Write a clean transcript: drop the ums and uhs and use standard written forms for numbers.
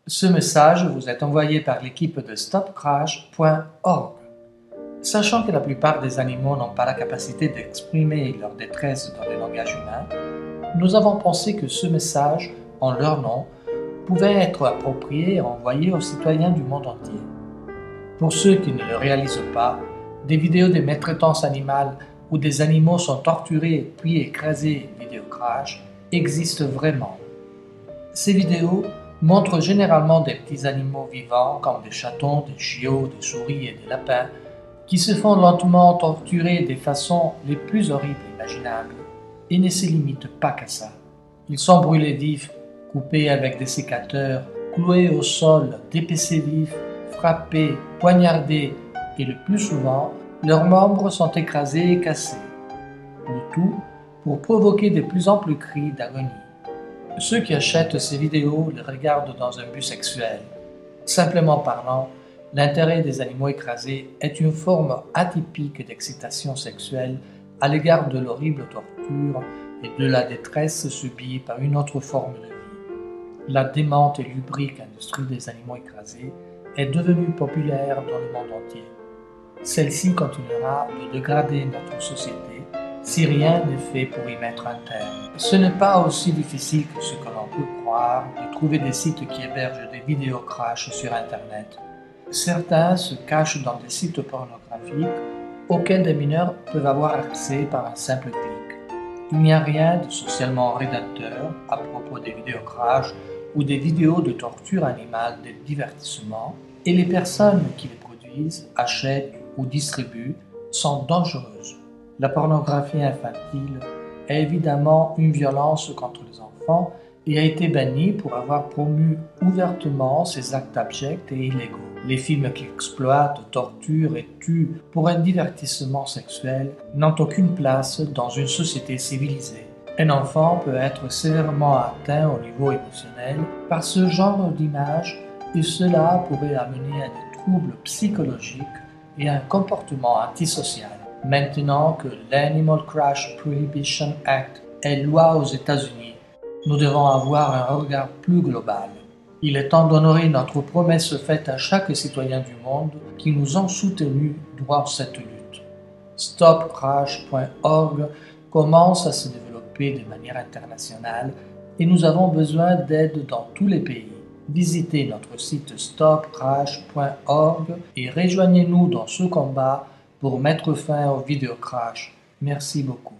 Ce message vous est envoyé par l'équipe de stopcrash.org. Sachant que la plupart des animaux n'ont pas la capacité d'exprimer leur détresse dans le langage humain, nous avons pensé que ce message, en leur nom, pouvait être approprié et envoyé aux citoyens du monde entier. Pour ceux qui ne le réalisent pas, des vidéos de maltraitance animale où des animaux sont torturés puis écrasés vidéo crash existent vraiment. Ces vidéos montrent généralement des petits animaux vivants comme des chatons, des chiots, des souris et des lapins qui se font lentement torturer des façons les plus horribles imaginables et ne se limitent pas qu'à ça. Ils sont brûlés vifs, coupés avec des sécateurs, cloués au sol, dépecés vifs, frappés, poignardés et le plus souvent, leurs membres sont écrasés et cassés. Le tout pour provoquer de plus amples cris d'agonie. Ceux qui achètent ces vidéos les regardent dans un but sexuel. Simplement parlant, l'intérêt des animaux écrasés est une forme atypique d'excitation sexuelle à l'égard de l'horrible torture et de la détresse subie par une autre forme de vie. La démente et lubrique industrie des animaux écrasés est devenue populaire dans le monde entier. Celle-ci continuera de dégrader notre société si rien n'est fait pour y mettre un terme. Ce n'est pas aussi difficile que ce que l'on peut croire de trouver des sites qui hébergent des vidéos crash sur Internet. Certains se cachent dans des sites pornographiques auxquels des mineurs peuvent avoir accès par un simple clic. Il n'y a rien de socialement rédempteur à propos des vidéos crash ou des vidéos de torture animale de divertissement, et les personnes qui les produisent, achètent ou distribuent sont dangereuses. La pornographie infantile est évidemment une violence contre les enfants et a été bannie pour avoir promu ouvertement ces actes abjects et illégaux. Les films qui exploitent, torturent et tuent pour un divertissement sexuel n'ont aucune place dans une société civilisée. Un enfant peut être sévèrement atteint au niveau émotionnel par ce genre d'images et cela pourrait amener à des troubles psychologiques et à un comportement antisocial. Maintenant que l'Animal Crash Prohibition Act est loi aux États-Unis, nous devons avoir un regard plus global. Il est temps d'honorer notre promesse faite à chaque citoyen du monde qui nous ont soutenus durant cette lutte. StopCrash.org commence à se développer de manière internationale et nous avons besoin d'aide dans tous les pays. Visitez notre site stopcrash.org et rejoignez-nous dans ce combat pour mettre fin aux vidéos crash. Merci beaucoup.